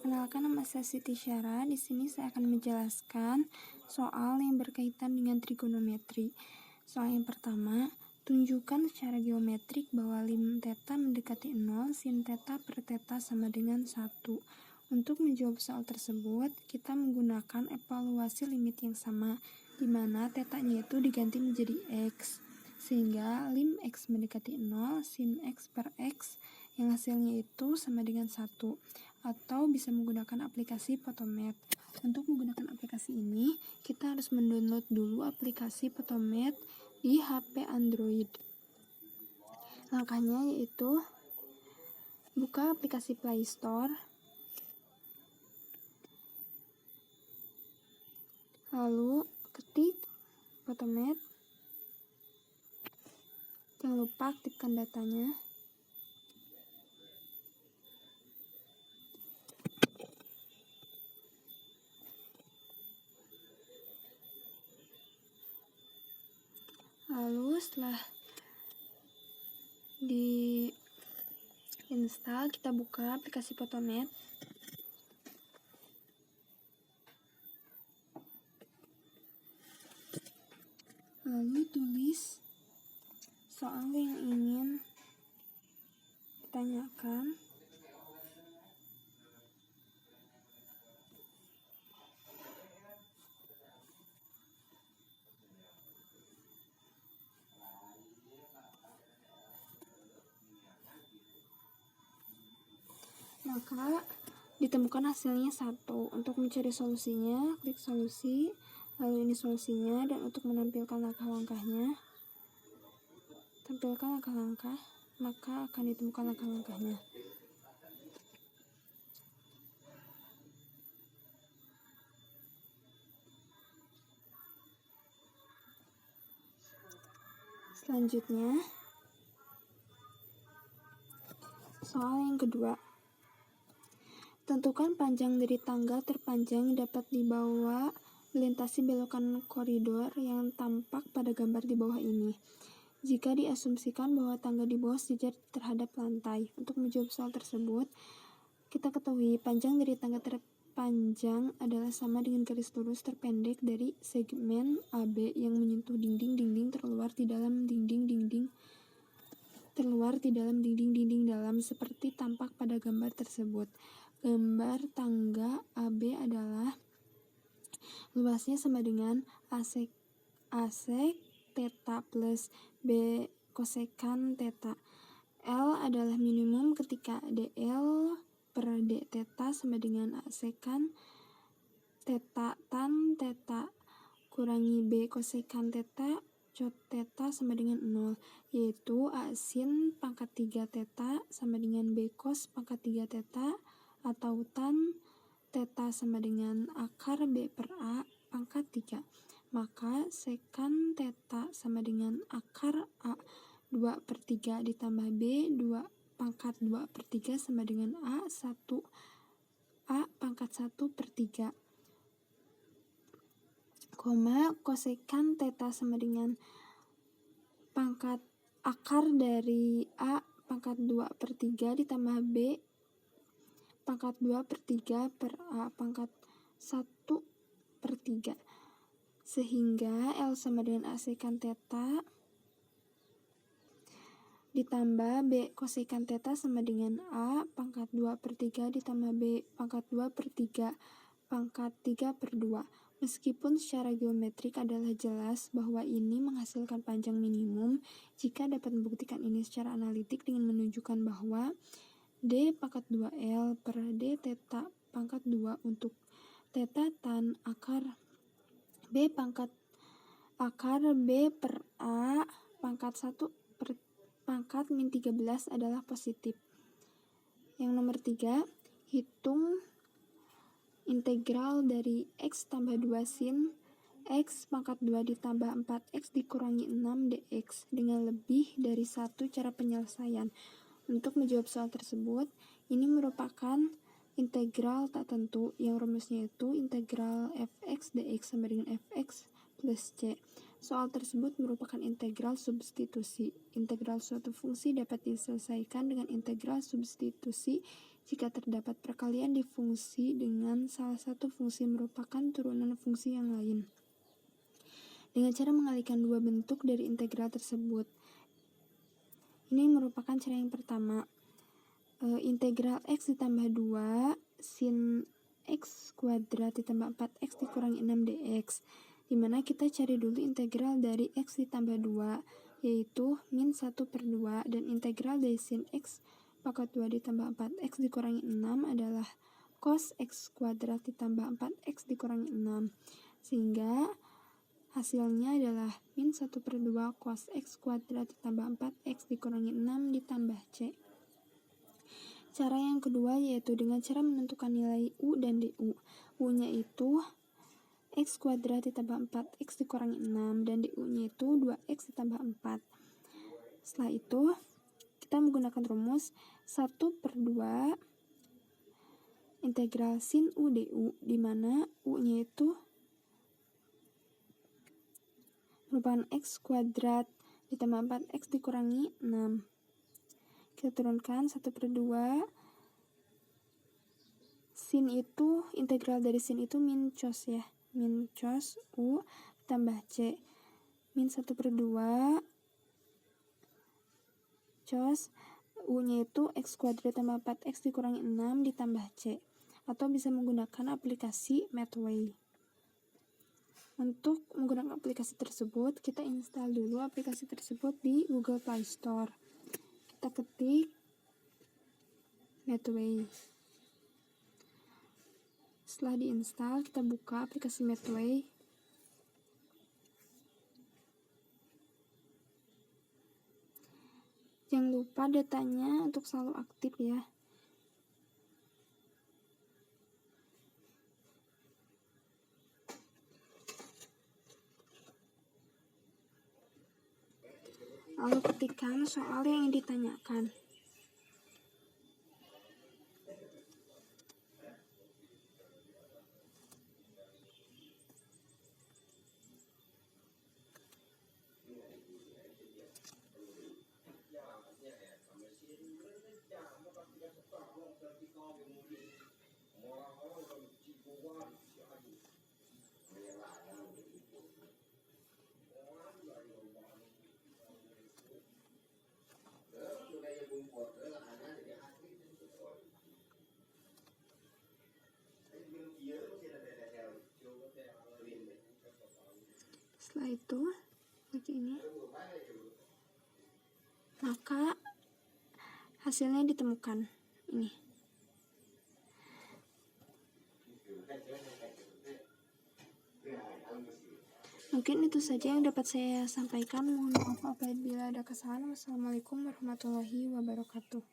Perkenalkan, nama saya Siti Syara. Di sini saya akan menjelaskan soal yang berkaitan dengan trigonometri. Soal yang pertama, tunjukkan secara geometrik bahwa lim theta mendekati 0, sin theta per theta sama dengan 1. Untuk menjawab soal tersebut, kita menggunakan evaluasi limit yang sama, di mana tetanya itu diganti menjadi x. Sehingga lim x mendekati 0, sin x per x, yang hasilnya itu sama dengan 1. Atau bisa menggunakan aplikasi Photomath. Untuk menggunakan aplikasi ini, kita harus mendownload dulu aplikasi Photomath di HP Android. Langkahnya yaitu buka aplikasi Play Store, lalu ketik Photomath, jangan lupa aktifkan datanya. Lalu setelah di install, kita buka aplikasi Photomath. Lalu tulis soal yang ingin ditanyakan. Maka ditemukan hasilnya 1. Untuk mencari solusinya, klik solusi, lalu ini solusinya, dan untuk menampilkan langkah-langkahnya, tampilkan langkah-langkah, maka akan ditemukan langkah-langkahnya. Selanjutnya, soal yang kedua. Tentukan panjang dari tangga terpanjang dapat dibawa melintasi belokan koridor yang tampak pada gambar di bawah ini. Jika diasumsikan bahwa tangga di bawah sejajar terhadap lantai. Untuk menjawab soal tersebut, kita ketahui panjang dari tangga terpanjang adalah sama dengan garis lurus terpendek dari segmen AB yang menyentuh dinding-dinding terluar di dalam dinding-dinding dalam seperti tampak pada gambar tersebut. Gambar tangga AB adalah luasnya sama dengan asek theta plus B kosekan theta. L adalah minimum ketika DL per D theta sama dengan asekan theta tan theta kurangi B kosekan theta cot theta sama dengan 0, yaitu A sin pangkat 3 theta sama dengan B cos pangkat 3 theta, atau tan theta sama dengan akar B per A pangkat 3. Maka sekan theta sama dengan akar A 2 per 3 ditambah B 2 pangkat 2 per 3 sama dengan A pangkat 1 per 3. Kosekan theta sama dengan pangkat akar dari A pangkat 2 per 3 ditambah B pangkat 2 per 3 per A pangkat 1 per 3. Sehingga L sama dengan A sekan theta ditambah B kosekan theta sama dengan A pangkat 2 per 3 ditambah B pangkat 2 per 3 pangkat 3 per 2. Meskipun secara geometrik adalah jelas bahwa ini menghasilkan panjang minimum, jika dapat membuktikan ini secara analitik dengan menunjukkan bahwa D pangkat 2L per D theta pangkat 2 untuk theta tan akar B pangkat akar B per A pangkat 1 per pangkat min 13 adalah positif. Yang nomor 3, hitung integral dari X tambah 2 sin X pangkat 2 ditambah 4X dikurangi 6 dx dengan lebih dari 1 cara penyelesaian. Untuk menjawab soal tersebut, ini merupakan integral tak tentu yang rumusnya itu integral fx dx sama dengan fx plus c. Soal tersebut merupakan integral substitusi. Integral suatu fungsi dapat diselesaikan dengan integral substitusi jika terdapat perkalian di fungsi dengan salah satu fungsi merupakan turunan fungsi yang lain. Dengan cara mengalihkan dua bentuk dari integral tersebut. Ini merupakan cara yang pertama. Integral x ditambah 2 sin x kuadrat ditambah 4x dikurangi 6 dx, dimana kita cari dulu integral dari x ditambah 2 yaitu min 1/2, dan integral dari sin x pangkat 2 ditambah 4x dikurangi 6 adalah cos x kuadrat ditambah 4x dikurangi 6, sehingga hasilnya adalah min 1/2 cos x kuadrat ditambah 4x dikurangi 6 ditambah c. Cara yang kedua yaitu dengan cara menentukan nilai u dan du. U-nya itu x kuadrat ditambah 4x dikurangi 6, dan du-nya itu 2x ditambah 4. Setelah itu, kita menggunakan rumus 1/2 integral sin u du, di mana u-nya itu merupakan x kuadrat ditambah 4x dikurangi 6. Kita turunkan 1/2 sin itu, integral dari sin itu min cos ya, min cos u tambah c, min 1/2 cos u-nya itu x kuadrat tambah 4x dikurangi 6 ditambah c, atau bisa menggunakan aplikasi Mathway. Untuk menggunakan aplikasi tersebut, kita install dulu aplikasi tersebut di Google Play Store. Kita ketik Mathway. Setelah diinstal, kita buka aplikasi Mathway. Jangan lupa datanya untuk selalu aktif ya. Lalu ketikkan soal yang ditanyakan. Setelah itu, seperti ini, maka hasilnya ditemukan. Ini. Mungkin itu saja yang dapat saya sampaikan. Mohon maaf apabila ada kesalahan. Wassalamualaikum warahmatullahi wabarakatuh.